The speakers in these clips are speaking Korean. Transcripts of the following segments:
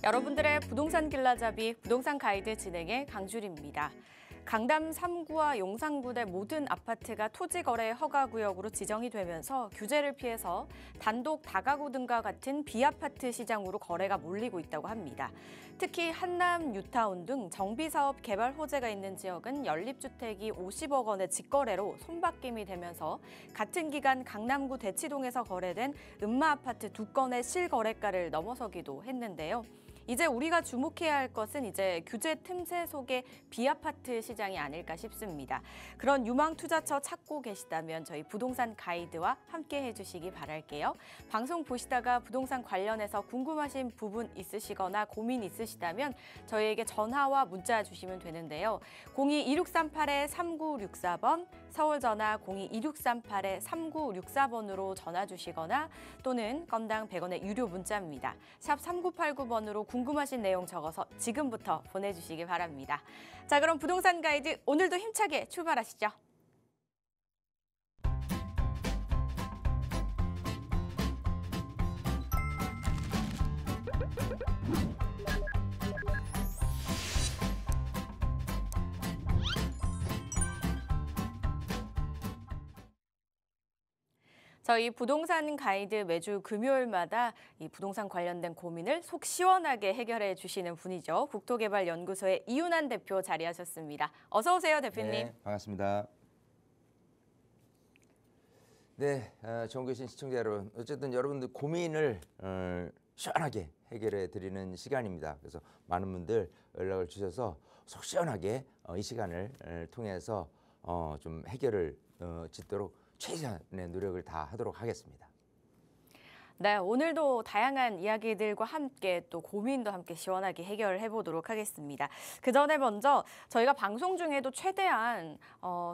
여러분들의 부동산 길라잡이 부동산 가이드 진행의 강주리입니다. 강남 3구와 용산구 내 모든 아파트가 토지거래 허가구역으로 지정이 되면서 규제를 피해서 단독 다가구 등과 같은 비아파트 시장으로 거래가 몰리고 있다고 합니다. 특히 한남, 뉴타운 등 정비사업 개발 호재가 있는 지역은 연립주택이 50억 원의 직거래로 손바뀜이 되면서 같은 기간 강남구 대치동에서 거래된 음마아파트 2건의 실거래가를 넘어서기도 했는데요. 이제 우리가 주목해야 할 것은 이제 규제 틈새 속의 비아파트 시장이 아닐까 싶습니다. 그런 유망 투자처 찾고 계시다면 저희 부동산 가이드와 함께 해주시기 바랄게요. 방송 보시다가 부동산 관련해서 궁금하신 부분 있으시거나 고민 있으시다면 저희에게 전화와 문자 주시면 되는데요. 02-2638-3964번, 서울 전화 02-2638-3964번으로 전화 주시거나 또는 건당 100원의 유료 문자입니다. 샵 3989번으로 궁금하신 내용 적어서 지금부터 보내주시기 바랍니다. 자, 그럼 부동산 가이드 오늘도 힘차게 출발하시죠. 저희 부동산 가이드 매주 금요일마다 이 부동산 관련된 고민을 속 시원하게 해결해 주시는 분이죠. 국토개발연구소의 이윤환 대표 자리하셨습니다. 어서 오세요, 대표님. 네, 반갑습니다. 네, 전국에 계신 시청자 여러분, 어쨌든 여러분들 고민을 시원하게 해결해 드리는 시간입니다. 그래서 많은 분들 연락을 주셔서 속 시원하게 이 시간을 통해서 좀 해결을 짓도록 최선의 노력을 다 하도록 하겠습니다. 네, 오늘도 다양한 이야기들과 함께 또 고민도 함께 시원하게 해결해 보도록 하겠습니다. 그 전에 먼저 저희가 방송 중에도 최대한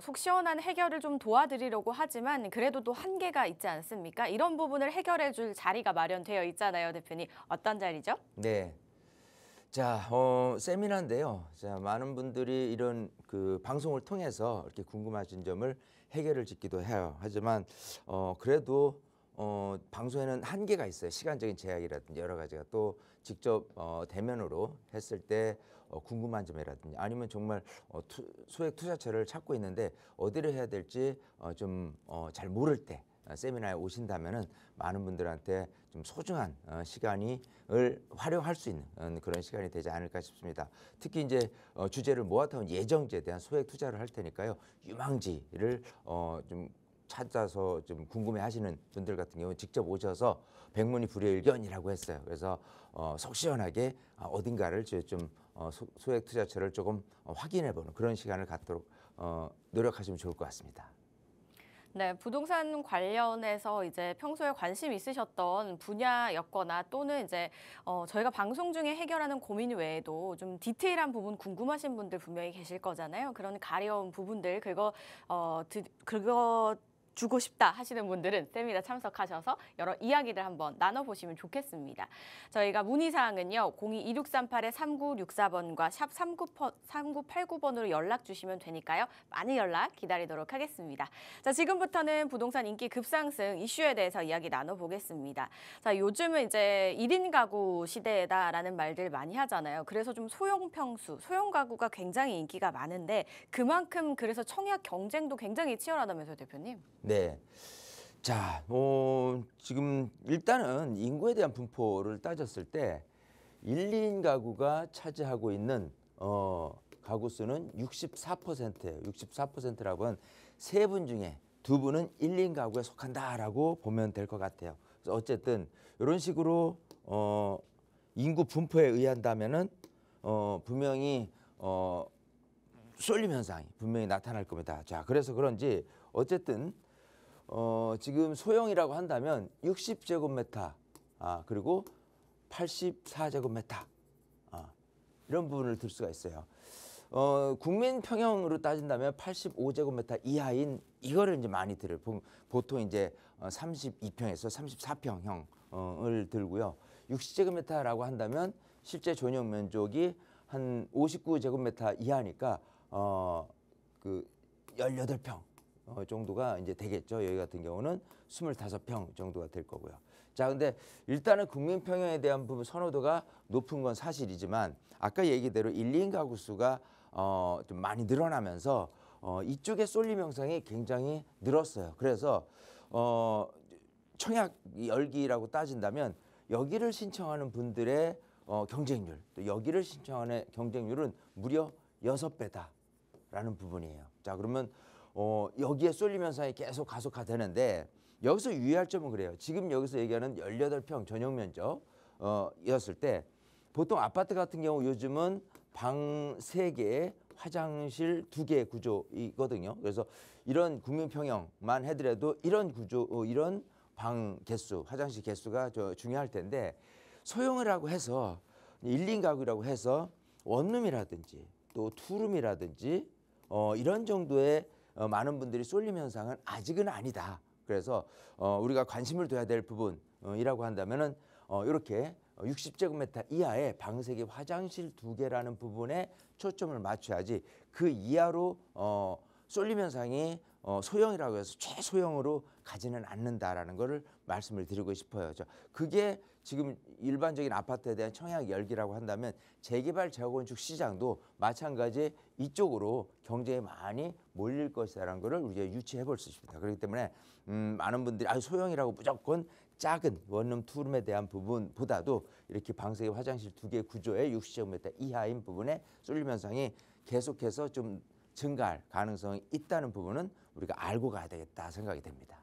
속 시원한 해결을 좀 도와드리려고 하지만 그래도 또 한계가 있지 않습니까? 이런 부분을 해결해 줄 자리가 마련되어 있잖아요, 대표님. 어떤 자리죠? 네. 자, 세미나인데요. 자, 많은 분들이 이런 그 방송을 통해서 이렇게 궁금하신 점을 해결을 짓기도 해요. 하지만 그래도 방송에는 한계가 있어요. 시간적인 제약이라든지 여러 가지가 또 직접 대면으로 했을 때 궁금한 점이라든지 아니면 정말 소액 투자처를 찾고 있는데 어디를 해야 될지 좀 잘 모를 때 세미나에 오신다면은 많은 분들한테 좀 소중한 시간을 활용할 수 있는 그런 시간이 되지 않을까 싶습니다. 특히 이제 주제를 모아타운 예정지에 대한 소액 투자를 할 테니까요. 유망지를 좀 찾아서 좀 궁금해하시는 분들 같은 경우 직접 오셔서 백문이 불여일견이라고 했어요. 그래서 속 시원하게 어딘가를 좀 소액 투자처를 조금 확인해보는 그런 시간을 갖도록 노력하시면 좋을 것 같습니다. 네, 부동산 관련해서 이제 평소에 관심 있으셨던 분야였거나 또는 이제 저희가 방송 중에 해결하는 고민 외에도 좀 디테일한 부분 궁금하신 분들 분명히 계실 거잖아요. 그런 가려운 부분들 그거 주고 싶다 하시는 분들은 세미나 참석하셔서 여러 이야기를 한번 나눠보시면 좋겠습니다. 저희가 문의사항은요. 02-2638-3964번과 샵 3989번으로 연락 주시면 되니까요. 많은 연락 기다리도록 하겠습니다. 자, 지금부터는 부동산 인기 급상승 이슈에 대해서 이야기 나눠보겠습니다. 자, 요즘은 이제 1인 가구 시대다라는 말들 많이 하잖아요. 그래서 좀 소형 평수, 소형 가구가 굉장히 인기가 많은데 그만큼 그래서 청약 경쟁도 굉장히 치열하다면서요, 대표님? 네. 자, 지금 일단은 인구에 대한 분포를 따졌을 때 1인 가구가 차지하고 있는 가구 수는 64%예요. 64%라고 하면 3분 중에 2분은 1인 가구에 속한다라고 보면 될 것 같아요. 그래서 어쨌든 이런 식으로 인구 분포에 의한다면은 분명히 쏠림 현상이 분명히 나타날 겁니다. 자, 그래서 그런지 어쨌든 지금 소형이라고 한다면 60제곱미터 그리고 84제곱미터 이런 부분을 들 수가 있어요. 국민 평형으로 따진다면 85제곱미터 이하인 이거를 이제 많이 들어요. 보통 이제 32평에서 34평형을 들고요. 60제곱미터라고 한다면 실제 전용 면적이 한 59제곱미터 이하니까 그 18평 정도가 이제 되겠죠. 여기 같은 경우는 25평 정도가 될 거고요. 자, 근데 일단은 국민 평형에 대한 부분 선호도가 높은 건 사실이지만 아까 얘기대로 1, 2인 가구 수가 좀 많이 늘어나면서 이쪽에 쏠림 현상이 굉장히 늘었어요. 그래서 청약 열기라고 따진다면 여기를 신청하는 분들의 경쟁률, 또 여기를 신청하는 경쟁률은 무려 6배다라는 부분이에요. 자, 그러면 여기에 쏠림 현상이 계속 가속화되는데 여기서 유의할 점은 그래요. 지금 여기서 얘기하는 18평 전용 면적 였을 때 보통 아파트 같은 경우 요즘은 방 3개, 화장실 2개 구조이거든요. 그래서 이런 국민 평형만 해더라도 이런 구조, 이런 방 개수, 화장실 개수가 중요할 텐데 소형이라고 해서 1, 2인 가구라고 해서 원룸이라든지 또 투룸이라든지 이런 정도의 많은 분들이 쏠림 현상은 아직은 아니다. 그래서 우리가 관심을 둬야 될 부분이라고 한다면은 이렇게 60제곱미터 이하의 방 3개, 화장실 2개라는 부분에 초점을 맞춰야지 그 이하로 쏠림 현상이 소형이라고 해서 최소형으로 가지는 않는다라는 것을 말씀을 드리고 싶어요. 그게 지금 일반적인 아파트에 대한 청약 열기라고 한다면 재개발 재건축 시장도 마찬가지 이쪽으로 경쟁이 많이 몰릴 것이라는 것을 우리가 유추해 볼 수 있습니다. 그렇기 때문에 많은 분들이 소형이라고 무조건 작은 원룸 투룸에 대한 부분보다도 이렇게 방 3개, 화장실 2개 구조의 60제곱미터 이하인 부분에 쏠림 현상이 계속해서 좀 증가할 가능성이 있다는 부분은 우리가 알고 가야 되겠다 생각이 됩니다.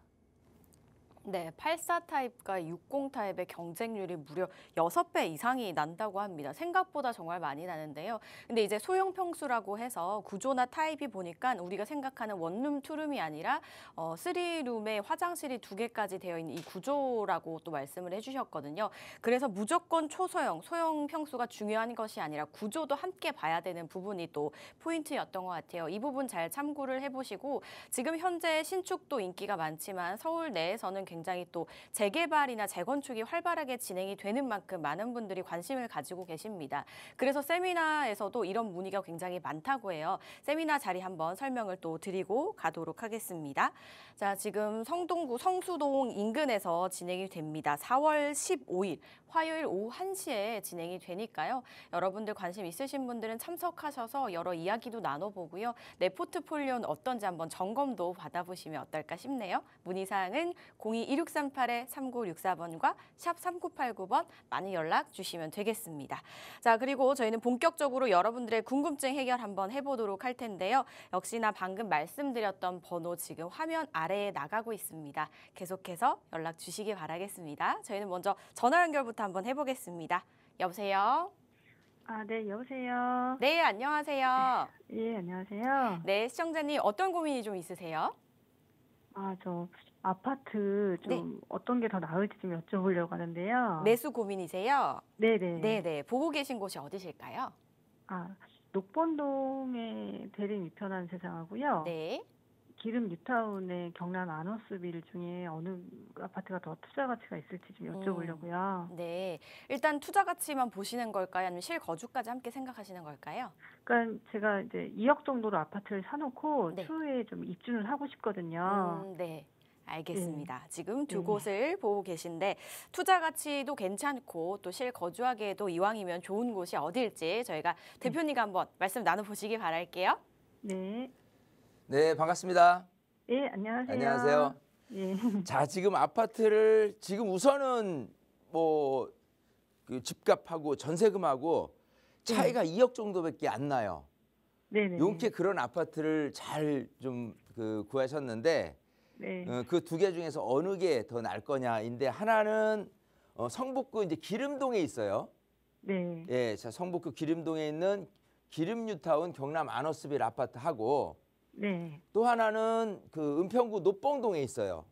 네, 84 타입과 60 타입의 경쟁률이 무려 6배 이상이 난다고 합니다. 생각보다 정말 많이 나는데요. 근데 이제 소형 평수라고 해서 구조나 타입이 보니까 우리가 생각하는 원룸, 투룸이 아니라 3룸에 화장실이 2개까지 되어 있는 이 구조라고 또 말씀을 해주셨거든요. 그래서 무조건 초소형, 소형 평수가 중요한 것이 아니라 구조도 함께 봐야 되는 부분이 또 포인트였던 것 같아요. 이 부분 잘 참고를 해보시고 지금 현재 신축도 인기가 많지만 서울 내에서는 굉장히 또 재개발이나 재건축이 활발하게 진행이 되는 만큼 많은 분들이 관심을 가지고 계십니다. 그래서 세미나에서도 이런 문의가 굉장히 많다고 해요. 세미나 자리 한번 설명을 또 드리고 가도록 하겠습니다. 자, 지금 성동구 성수동 인근에서 진행이 됩니다. 4월 15일 화요일 오후 1시에 진행이 되니까요. 여러분들 관심 있으신 분들은 참석하셔서 여러 이야기도 나눠보고요. 내 포트폴리오는 어떤지 한번 점검도 받아보시면 어떨까 싶네요. 문의사항은 02-2638-3964번과 샵 3989번 많이 연락 주시면 되겠습니다. 자, 그리고 저희는 본격적으로 여러분들의 궁금증 해결 한번 해보도록 할 텐데요. 역시나 방금 말씀드렸던 번호 지금 화면 아래에 나가고 있습니다. 계속해서 연락 주시기 바라겠습니다. 저희는 먼저 전화 연결부터 한번 해보겠습니다. 여보세요? 네, 여보세요. 네, 안녕하세요. 예, 안녕하세요. 네, 시청자님 어떤 고민이 좀 있으세요? 저 아파트 좀 어떤 게 더 나을지 좀 여쭤보려고 하는데요. 매수 고민이세요? 네네. 네네. 보고 계신 곳이 어디실까요? 녹본동의 대림 이편한 세상하고요. 네. 기름 뉴타운의 경남 아너스빌 중에 어느 아파트가 더 투자 가치가 있을지 좀 여쭤보려고요. 네. 일단 투자 가치만 보시는 걸까요? 아니면 실거주까지 함께 생각하시는 걸까요? 그러니까 제가 이제 2억 정도로 아파트를 사놓고 네. 추후에 좀 입주를 하고 싶거든요. 네. 알겠습니다. 지금 두 네. 곳을 보고 계신데 투자 가치도 괜찮고 또 실거주하기에도 이왕이면 좋은 곳이 어디일지 저희가 대표님과 한번 말씀 나눠보시기 바랄게요. 네. 네, 반갑습니다. 예, 안녕하세요. 안녕하세요. 예. 자, 지금 아파트를 지금 우선은 뭐 그 집값하고 전세금하고 차이가 2억 정도밖에 안 나요. 네네. 용케 그런 아파트를 잘 좀 구하셨는데 네. 그 2개 중에서 어느 게 더 날 거냐인데 하나는 성북구 이제 기름동에 있어요. 네. 예, 자, 성북구 기름동에 있는 기름 뉴타운 경남 아너스빌 아파트하고 네. 또 하나는 그 은평구 노뽕동에 있어요.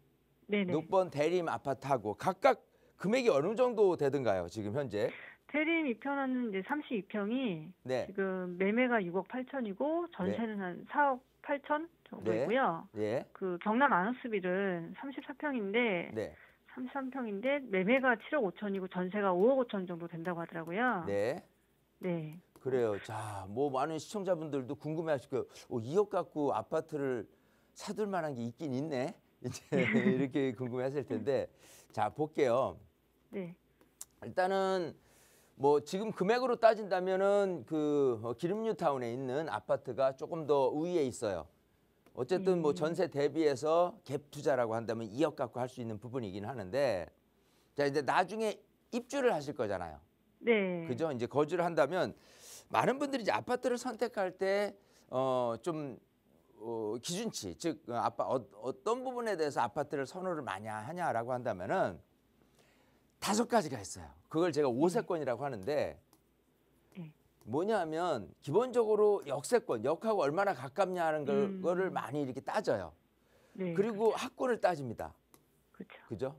네네. 노번 대림 아파트하고 각각 금액이 어느 정도 되던가요? 지금 현재? 대림 2편은 이제 32평이 네. 지금 매매가 6억 8천이고 전세는 한 4억 8천 정도이고요. 예. 그 경남 아너스빌은 34평인데 네. 33평인데 매매가 7억 5천이고 전세가 5억 5천 정도 된다고 하더라고요. 네. 네. 그래요. 자, 뭐 많은 시청자분들도 궁금해하실 거예요. 2억 갖고 아파트를 사둘 만한 게 있긴 있네. 이제 이렇게 궁금해하실 텐데, 자 볼게요. 네. 일단은 뭐 지금 금액으로 따진다면은 그 기름뉴타운에 있는 아파트가 조금 더 우위에 있어요. 어쨌든 뭐 전세 대비해서 갭 투자라고 한다면 2억 갖고 할 수 있는 부분이긴 하는데, 자 이제 나중에 입주를 하실 거잖아요. 네. 그죠? 이제 거주를 한다면 많은 분들이 이제 아파트를 선택할 때 좀 기준치, 즉 어떤 부분에 대해서 아파트를 선호를 많이 하냐라고 한다면은 5가지가 있어요. 그걸 제가 5세권이라고 하는데, 네. 뭐냐면 기본적으로 역세권, 역하고 얼마나 가깝냐는 거를 많이 이렇게 따져요. 네. 그리고 학군을 따집니다. 그렇죠. 그죠?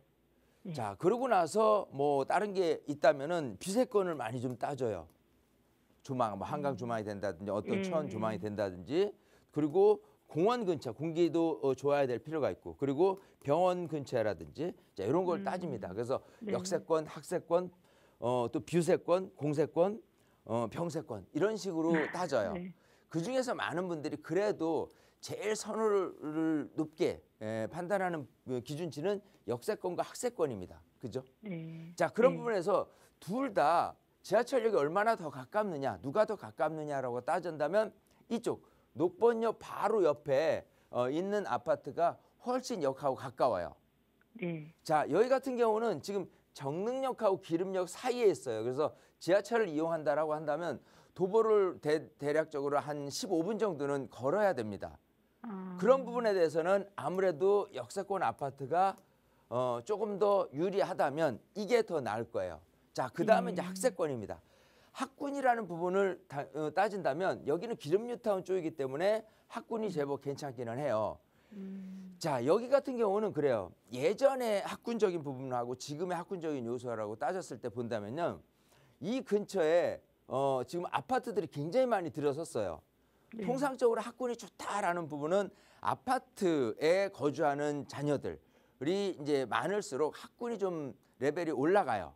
네. 자, 그러고 나서 뭐 다른 게 있다면은 비세권을 많이 좀 따져요. 조망, 뭐 한강 조망이 된다든지 어떤 천 조망이 된다든지, 그리고 공원 근처, 공기도 좋아야 될 필요가 있고, 그리고 병원 근처라든지 자, 이런 걸 따집니다. 그래서 네. 역세권, 학세권, 또 뷰세권, 공세권, 평세권 이런 식으로 따져요. 네. 그 중에서 많은 분들이 그래도 제일 선호를 높게 판단하는 기준치는 역세권과 학세권입니다. 그죠? 네. 자, 그런 네. 부분에서 둘 다 지하철역이 얼마나 더 가깝느냐, 누가 더 가깝느냐라고 따진다면 이쪽 녹번역 바로 옆에 있는 아파트가 훨씬 역하고 가까워요. 네. 자, 여기 같은 경우는 지금 정릉역하고 기름역 사이에 있어요. 그래서 지하철을 이용한다라고 한다면 도보를 대략적으로 한 15분 정도는 걸어야 됩니다. 그런 부분에 대해서는 아무래도 역세권 아파트가 조금 더 유리하다면 이게 더 나을 거예요. 자, 그 다음에 이제 학세권입니다. 학군이라는 부분을 따진다면 여기는 기름뉴타운 쪽이기 때문에 학군이 제법 괜찮기는 해요. 자, 여기 같은 경우는 그래요. 예전에 학군적인 부분하고 지금의 학군적인 요소라고 따졌을 때 본다면요, 이 근처에 지금 아파트들이 굉장히 많이 들어섰어요. 네. 통상적으로 학군이 좋다라는 부분은 아파트에 거주하는 자녀들이 이제 많을수록 학군이 좀 레벨이 올라가요.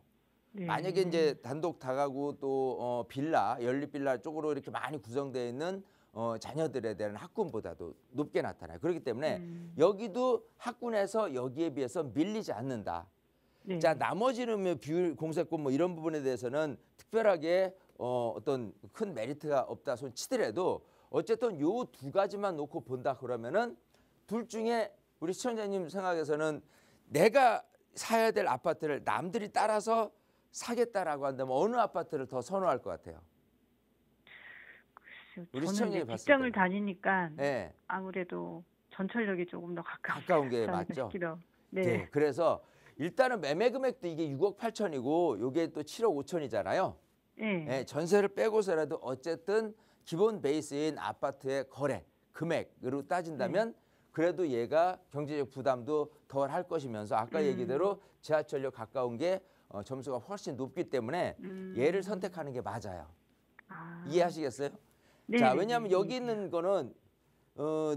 네. 만약에 이제 단독 다가구 또 빌라, 연립빌라 쪽으로 이렇게 많이 구성되어 있는 자녀들에 대한 학군보다도 높게 나타나요. 그렇기 때문에 여기도 학군에서 여기에 비해서 밀리지 않는다. 네. 자, 나머지는 뭐 비율, 공세권 뭐 이런 부분에 대해서는 특별하게 어떤 큰 메리트가 없다 손 치더라도 어쨌든 요 2가지만 놓고 본다 그러면은 둘 중에 우리 시청자님 생각에서는 내가 사야 될 아파트를 남들이 따라서 사겠다라고 한다면 어느 아파트를 더 선호할 것 같아요? 우리 저는 시청자님 이제 봤을 직장을 때. 다니니까 네, 아무래도 전철역이 조금 더 가까운 게 맞죠? 싶기도. 네. 네. 그래서 일단은 매매 금액도 이게 6억 8천이고 요게 또 7억 5천이잖아요. 네. 예, 전세를 빼고서라도 어쨌든 기본 베이스인 아파트의 거래 금액으로 따진다면 그래도 얘가 경제적 부담도 덜 할 것이면서 아까 얘기대로 지하철역 가까운 게 점수가 훨씬 높기 때문에 얘를 선택하는 게 맞아요. 이해하시겠어요? 네. 자, 네, 왜냐하면 네, 여기 네. 있는 거는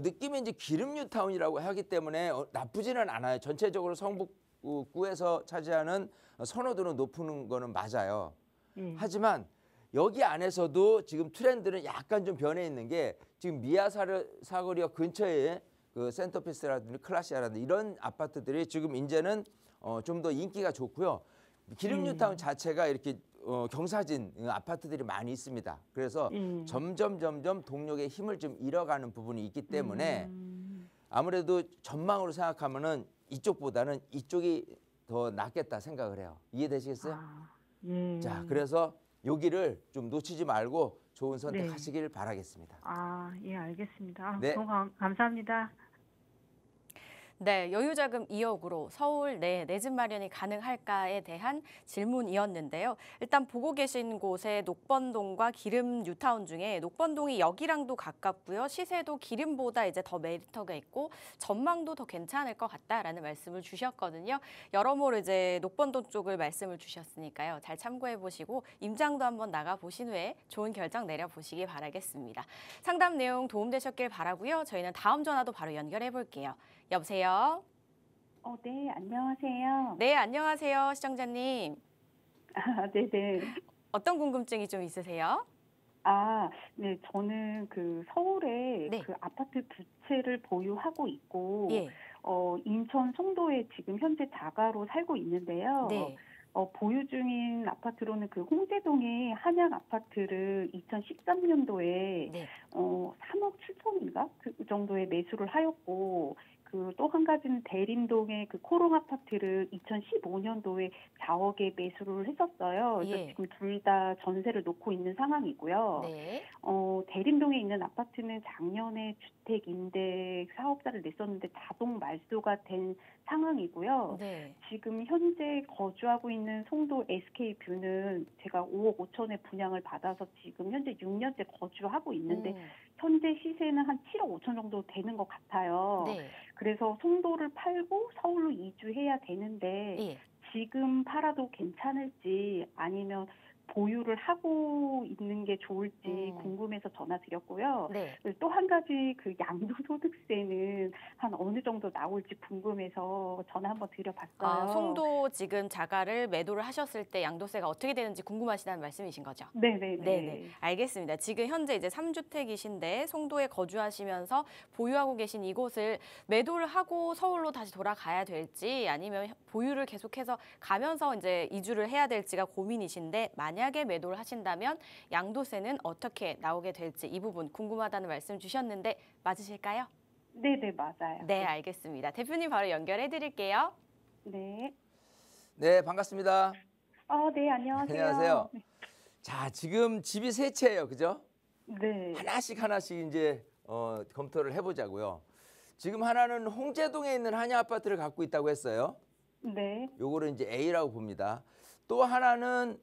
느낌이 이제 기름뉴타운이라고 하기 때문에 나쁘지는 않아요. 전체적으로 성북구에서 차지하는 선호도는 높은 거는 맞아요. 네. 하지만 여기 안에서도 지금 트렌드는 약간 좀 변해 있는 게 지금 사거리역 근처에 그 센터피스라든지 클라시아라든지 이런 아파트들이 지금 이제는 좀 더 인기가 좋고요. 기름뉴타운 자체가 이렇게 경사진 아파트들이 많이 있습니다. 그래서 점점 동력의 힘을 좀 잃어가는 부분이 있기 때문에 아무래도 전망으로 생각하면은 이쪽보다는 이쪽이 더 낫겠다 생각을 해요. 이해되시겠어요? 예. 자, 그래서 여기를 좀 놓치지 말고 좋은 네. 선택하시길 바라겠습니다. 예, 알겠습니다. 네. 너무 감사합니다. 네, 여유자금 2억으로 서울 내 집 마련이 가능할까에 대한 질문이었는데요. 일단 보고 계신 곳의 녹번동과 기름 뉴타운 중에 녹번동이 여기랑도 가깝고요. 시세도 기름보다 이제 더 메리트가 있고 전망도 더 괜찮을 것 같다라는 말씀을 주셨거든요. 여러모로 이제 녹번동 쪽을 말씀을 주셨으니까요. 잘 참고해 보시고 임장도 한번 나가 보신 후에 좋은 결정 내려 보시기 바라겠습니다. 상담 내용 도움되셨길 바라고요. 저희는 다음 전화도 바로 연결해 볼게요. 여보세요? 네, 안녕하세요. 네, 안녕하세요, 시청자님. 네네. 어떤 궁금증이 좀 있으세요? 네, 저는 그 서울에 네. 그 아파트 2채를 보유하고 있고, 예. 인천 송도에 지금 현재 자가로 살고 있는데요. 네. 보유 중인 아파트로는 그 홍제동의 한양 아파트를 2013년도에 네. 3억 7천인가 그 정도에 매수를 하였고 그 또 한 가지는 대림동의 그 코롱 아파트를 2015년도에 4억에 매수를 했었어요. 그래서 예. 지금 둘 다 전세를 놓고 있는 상황이고요. 네. 대림동에 있는 아파트는 작년에 주택 임대 사업자를 냈었는데 자동 말소가 된 상황이고요. 네. 지금 현재 거주하고 있는 송도 SK뷰는 제가 5억 5천에 분양을 받아서 지금 현재 6년째 거주하고 있는데 현재 시세는 한 7억 5천 정도 되는 것 같아요. 네. 그래서 송도를 팔고 서울로 이주해야 되는데 예. 지금 팔아도 괜찮을지 아니면 보유를 하고 있는 게 좋을지 궁금해서 전화드렸고요. 네. 또 한 가지 그 양도소득세는 한 어느 정도 나올지 궁금해서 전화 한번 드려봤어요. 송도 지금 자가를 매도를 하셨을 때 양도세가 어떻게 되는지 궁금하시다는 말씀이신 거죠? 네네네. 네네. 알겠습니다. 지금 현재 이제 3주택이신데 송도에 거주하시면서 보유하고 계신 이곳을 매도를 하고 서울로 다시 돌아가야 될지 아니면 보유를 계속해서 가면서 이제 이주를 해야 될지가 고민이신데 만약에 매도를 하신다면 양도세는 어떻게 나오게 될지 이 부분 궁금하다는 말씀 주셨는데 맞으실까요? 네네, 맞아요. 네, 알겠습니다. 대표님 바로 연결해 드릴게요. 네. 네, 반갑습니다. 네, 안녕하세요. 안녕하세요. 자, 지금 집이 세 채예요, 그죠? 네. 하나씩 이제 검토를 해보자고요. 지금 하나는 홍제동에 있는 한양 아파트를 갖고 있다고 했어요. 네. 요거를 이제 A라고 봅니다. 또 하나는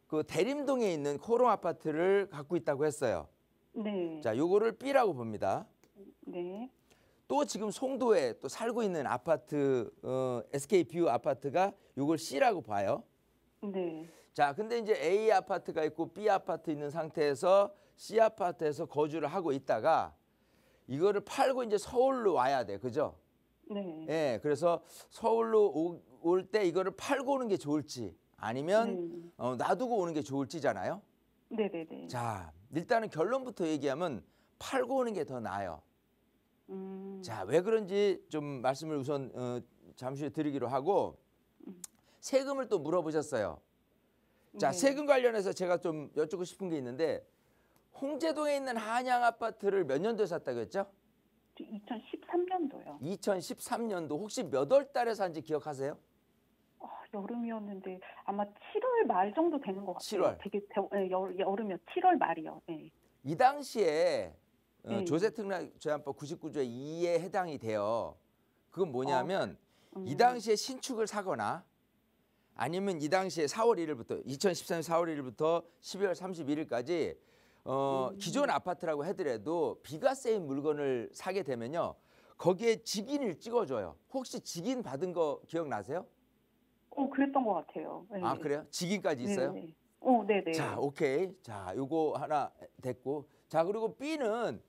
그 대림동에 있는 코롱 아파트를 갖고 있다고 했어요. 네. 자, 요거를 B라고 봅니다. 네. 또 지금 송도에 또 살고 있는 아파트 SK뷰 아파트가 요걸 C라고 봐요. 네. 자, 근데 이제 A 아파트가 있고 B 아파트 있는 상태에서 C 아파트에서 거주를 하고 있다가 이거를 팔고 이제 서울로 와야 돼. 그죠? 네. 예. 그래서 서울로 올 때 이거를 팔고 오는 게 좋을지 아니면 놔두고 오는 게 좋을지잖아요. 네네네. 자, 일단은 결론부터 얘기하면 팔고 오는 게 더 나아요. 자, 왜 그런지 좀 말씀을 우선 잠시 후에 드리기로 하고 세금을 또 물어보셨어요. 자, 네. 세금 관련해서 제가 좀 여쭙고 싶은 게 있는데 홍제동에 있는 한양 아파트를 몇 년도에 샀다고 했죠? 2013년도요. 2013년도 혹시 몇 월 달에 산지 기억하세요? 여름이었는데 아마 7월 말 정도 되는 것 같아요. 7월. 되게 여름이요. 7월 말이요. 네. 이 당시에 네. 조세특례제한법 99조에 2에 해당이 돼요. 그건 뭐냐면 이 음. 당시에 신축을 사거나 아니면 이 당시에 4월 1일부터 2013년 4월 1일부터 12월 31일까지 기존 아파트라고 하더라도 비과세인 물건을 사게 되면요. 거기에 직인을 찍어줘요. 혹시 직인 받은 거 기억나세요? 그랬던 것 같아요. 네. 아, 그래요? 직인까지 있어요? 네네. 네네. 자, 오케이. 자, 요거 하나 됐고. 자, 그리고 B는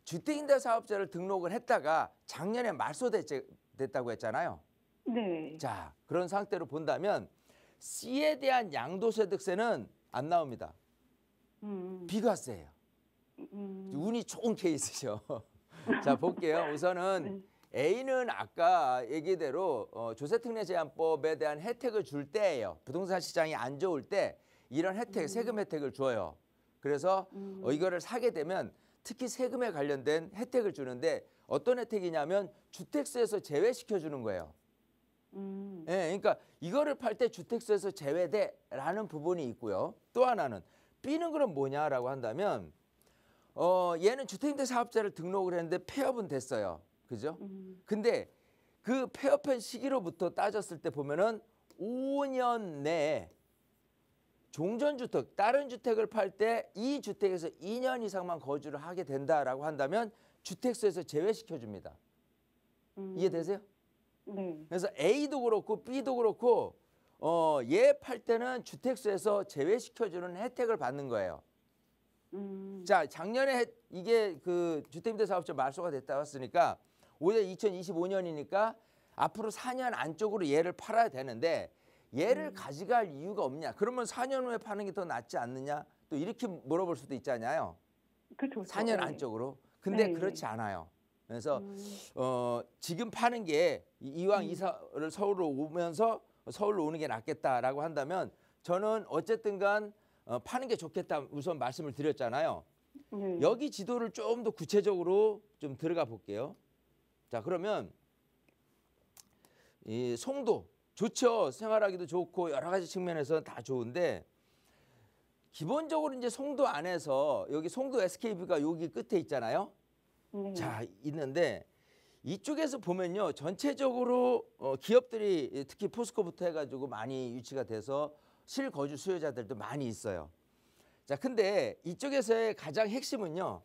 주택임대 사업자를 등록을 했다가 작년에 말소됐다고 했잖아요. 네. 자, 그런 상태로 본다면 C에 대한 양도소득세는 안 나옵니다. 비과세예요. 운이 좋은 케이스죠. 자, 볼게요. 우선은 A는 아까 얘기대로 조세특례제한법에 대한 혜택을 줄 때예요. 부동산 시장이 안 좋을 때 이런 혜택, 세금 혜택을 줘요. 그래서 이거를 사게 되면 특히 세금에 관련된 혜택을 주는데 어떤 혜택이냐면 주택세에서 제외시켜 주는 거예요. 예, 그러니까 이거를 팔 때 주택세에서 제외돼라는 부분이 있고요. 또 하나는 B는 그럼 뭐냐라고 한다면 얘는 주택임대 사업자를 등록을 했는데 폐업은 됐어요. 그죠? 근데 그 폐업한 시기로부터 따졌을 때 보면은 5년 내에 종전주택, 다른 주택을 팔 때 이 주택에서 2년 이상만 거주를 하게 된다라고 한다면 주택세에서 제외시켜 줍니다. 이해되세요? 네. 그래서 A도 그렇고 B도 그렇고 얘 팔 때는 주택세에서 제외시켜주는 혜택을 받는 거예요. 자, 작년에 이게 그 주택임대 사업자 말소가 됐다 했으니까 올해 2025년이니까 앞으로 4년 안쪽으로 얘를 팔아야 되는데 얘를 가져갈 이유가 없냐? 그러면 4년 후에 파는 게 더 낫지 않느냐? 또 이렇게 물어볼 수도 있잖아요. 그렇죠. 4년 네. 안쪽으로. 근데 네. 그렇지 않아요. 그래서 지금 파는 게 이왕 이사를 서울로 오면서 서울로 오는 게 낫겠다라고 한다면 저는 어쨌든간 파는 게 좋겠다 우선 말씀을 드렸잖아요. 네. 여기 지도를 좀 더 구체적으로 좀 들어가 볼게요. 자, 그러면 이 송도 좋죠. 생활하기도 좋고 여러 가지 측면에서 다 좋은데 기본적으로 이제 송도 안에서 여기 송도 SK뷰가 여기 끝에 있잖아요. 네. 자, 있는데 이쪽에서 보면요. 전체적으로 기업들이 특히 포스코부터 해가지고 많이 유치가 돼서 실거주 수요자들도 많이 있어요. 자, 근데 이쪽에서의 가장 핵심은요.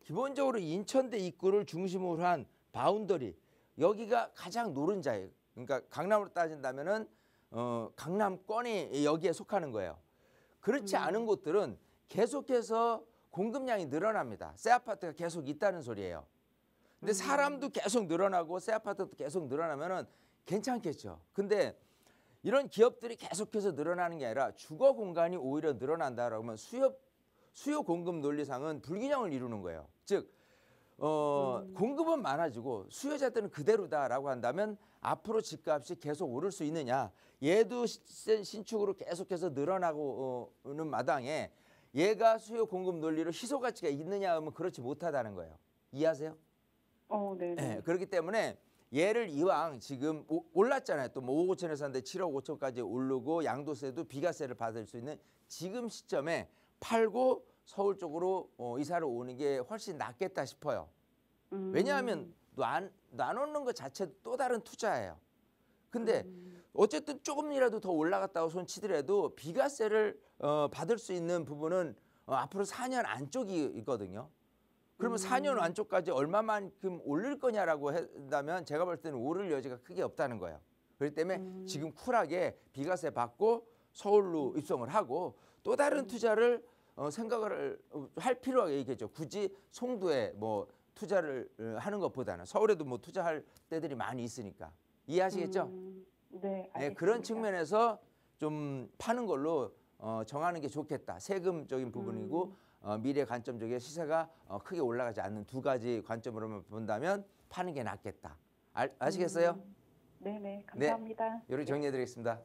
기본적으로 인천대 입구를 중심으로 한 바운더리 여기가 가장 노른자예요. 그러니까 강남으로 따진다면은 강남권이 여기에 속하는 거예요. 그렇지 않은 곳들은 계속해서 공급량이 늘어납니다. 새 아파트가 계속 있다는 소리예요. 근데 사람도 계속 늘어나고 새 아파트도 계속 늘어나면은 괜찮겠죠. 근데 이런 기업들이 계속해서 늘어나는 게 아니라 주거 공간이 오히려 늘어난다라고 하면 수요 공급 논리상은 불균형을 이루는 거예요. 즉 공급은 많아지고 수요자들은 그대로다라고 한다면 앞으로 집값이 계속 오를 수 있느냐. 얘도 신축으로 계속해서 늘어나고는 마당에 얘가 수요 공급 논리로 희소 가치가 있느냐 하면 그렇지 못하다는 거예요. 이해하세요? 네. 네, 그렇기 때문에 얘를 이왕 지금 올랐잖아요. 또 뭐 5억 5천에 샀는데 7억 5천까지 오르고 양도세도 비과세를 받을 수 있는 지금 시점에 팔고 서울 쪽으로 이사를 오는 게 훨씬 낫겠다 싶어요. 왜냐하면 나누는 것 자체도 또 다른 투자예요. 근데 어쨌든 조금이라도 더 올라갔다고 손치더라도 비과세를 받을 수 있는 부분은 앞으로 4년 안쪽이 있거든요. 그러면 4년 안쪽까지 얼마만큼 오를 거냐라고 한다면 제가 볼 때는 오를 여지가 크게 없다는 거예요. 그렇기 때문에 지금 쿨하게 비과세 받고 서울로 입성을 하고 또 다른 투자를 생각을 할 필요가 있겠죠. 굳이 송도에 뭐 투자를 하는 것보다는 서울에도 뭐 투자할 때들이 많이 있으니까. 이해하시겠죠? 네, 알겠습니다. 네, 그런 측면에서 좀 파는 걸로 정하는 게 좋겠다. 세금적인 부분이고 미래 관점적인 시세가 크게 올라가지 않는 두 가지 관점으로만 본다면 파는 게 낫겠다. 아시겠어요? 네네, 감사합니다. 이렇게 정리해드리겠습니다.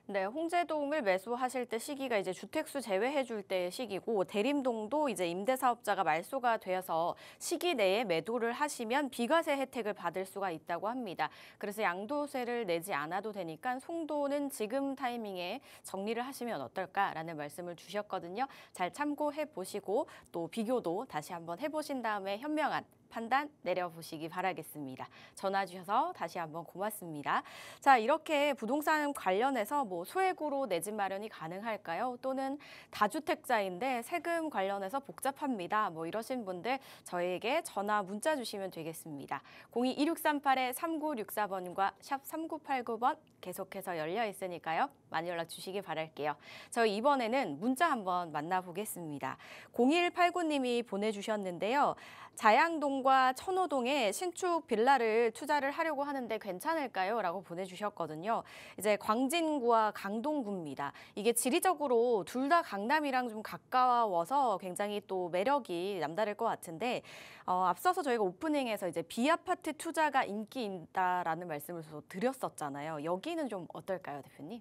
네, 홍제동을 매수하실 때 시기가 이제 주택수 제외해 줄 때의 시기고 대림동도 이제 임대사업자가 말소가 되어서 시기 내에 매도를 하시면 비과세 혜택을 받을 수가 있다고 합니다. 그래서 양도세를 내지 않아도 되니까 송도는 지금 타이밍에 정리를 하시면 어떨까라는 말씀을 주셨거든요. 잘 참고해 보시고 또 비교도 다시 한번 해보신 다음에 현명한 판단 내려보시기 바라겠습니다. 전화 주셔서 다시 한번 고맙습니다. 자, 이렇게 부동산 관련해서 뭐 소액으로 내 집 마련이 가능할까요? 또는 다주택자인데 세금 관련해서 복잡합니다. 뭐 이러신 분들 저희에게 전화 문자 주시면 되겠습니다. 02-2638-3964번과 샵 3989번 계속해서 열려 있으니까요. 많이 연락 주시기 바랄게요. 저희 이번에는 문자 한번 만나보겠습니다. 0189님이 보내주셨는데요. 자양동과 천호동에 신축 빌라를 투자를 하려고 하는데 괜찮을까요? 라고 보내주셨거든요. 이제 광진구와 강동구입니다. 이게 지리적으로 둘 다 강남이랑 좀 가까워서 굉장히 또 매력이 남다를 것 같은데 앞서서 저희가 오프닝에서 이제 비아파트 투자가 인기 있다라는 말씀을 드렸었잖아요. 여기는 좀 어떨까요, 대표님?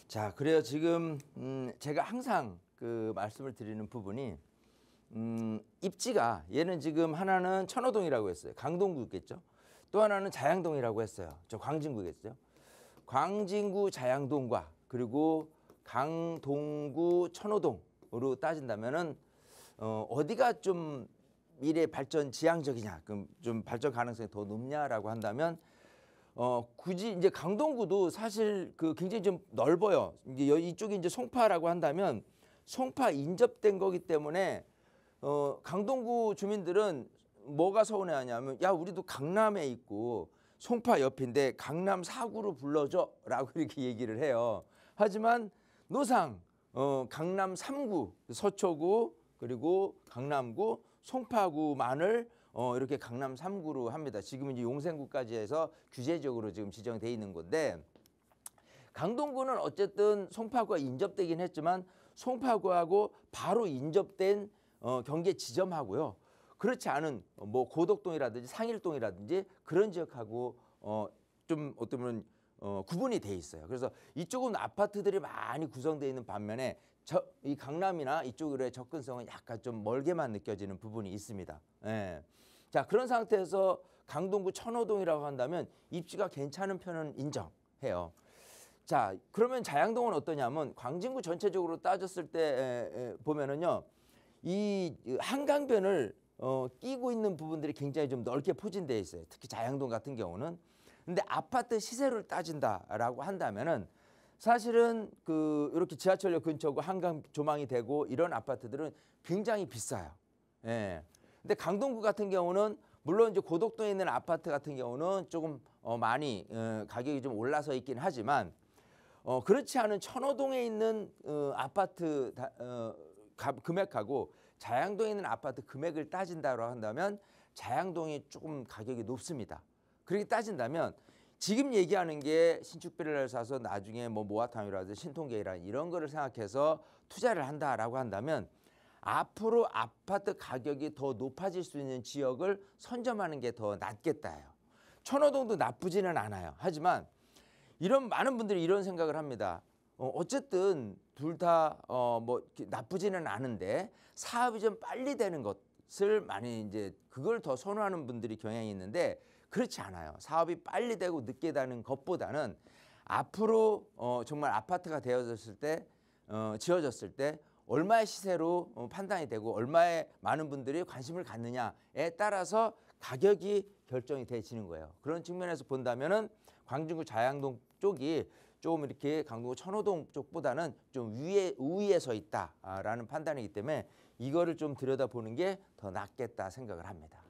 자, 그래요. 지금 제가 항상 그 말씀을 드리는 부분이 입지가 얘는 지금 하나는 천호동이라고 했어요. 강동구겠죠. 또 하나는 자양동이라고 했어요. 저 광진구겠죠. 광진구 자양동과 그리고 강동구 천호동으로 따진다면은 어디가 좀 미래 발전 지향적이냐, 그럼 좀 발전 가능성이 더 높냐라고 한다면 굳이 이제 강동구도 사실 그 굉장히 좀 넓어요. 이제 이쪽이 이제 송파라고 한다면 송파 인접된 거기 때문에 강동구 주민들은 뭐가 서운해하냐면 야 우리도 강남에 있고 송파 옆인데 강남 4구로 불러줘라고 이렇게 얘기를 해요. 하지만 노상 강남 3구 서초구 그리고 강남구 송파구만을 이렇게 강남 3구로 합니다. 지금 이제 용생구까지 해서 규제적으로 지금 지정돼 있는 건데 강동구는 어쨌든 송파구가 인접되긴 했지만 송파구하고 바로 인접된 경계 지점하고요. 그렇지 않은 뭐 고덕동이라든지 상일동이라든지 그런 지역하고 좀 어떤 구분이 돼 있어요. 그래서 이쪽은 아파트들이 많이 구성되어 있는 반면에 이 강남이나 이쪽으로의 접근성은 약간 좀 멀게만 느껴지는 부분이 있습니다. 예. 자, 그런 상태에서 강동구 천호동이라고 한다면 입지가 괜찮은 편은 인정해요. 자, 그러면 자양동은 어떠냐면 광진구 전체적으로 따졌을 때 보면은요, 이 한강변을 끼고 있는 부분들이 굉장히 좀 넓게 포진되어 있어요. 특히 자양동 같은 경우는. 근데 아파트 시세를 따진다라고 한다면은 사실은 이렇게 지하철역 근처고 한강 조망이 되고 이런 아파트들은 굉장히 비싸요. 예. 근데 강동구 같은 경우는 물론 이제 고덕동에 있는 아파트 같은 경우는 조금 많이 가격이 좀 올라서 있긴 하지만 그렇지 않은 천호동에 있는 아파트 금액하고 자양동에 있는 아파트 금액을 따진다고 한다면 자양동이 조금 가격이 높습니다. 그렇게 따진다면 지금 얘기하는 게 신축 빌라를 사서 나중에 뭐 모아타운이라든지 신통계획이라든지 이런 거를 생각해서 투자를 한다라고 한다면 앞으로 아파트 가격이 더 높아질 수 있는 지역을 선점하는 게 더 낫겠다요. 천호동도 나쁘지는 않아요. 하지만 이런 많은 분들이 이런 생각을 합니다. 어쨌든 둘 다 뭐 나쁘지는 않은데 사업이 좀 빨리 되는 것을 많이 이제 그걸 더 선호하는 분들이 경향이 있는데 그렇지 않아요. 사업이 빨리 되고 늦게 되는 것보다는 앞으로 정말 아파트가 되어졌을 때 지어졌을 때 얼마의 시세로 판단이 되고 얼마의 많은 분들이 관심을 갖느냐에 따라서 가격이 결정이 되지는 거예요. 그런 측면에서 본다면은 광진구 자양동 쪽이 조금 이렇게 강동구 천호동 쪽보다는 좀 우위에 서 있다라는 판단이기 때문에 이거를 좀 들여다보는 게 더 낫겠다 생각을 합니다.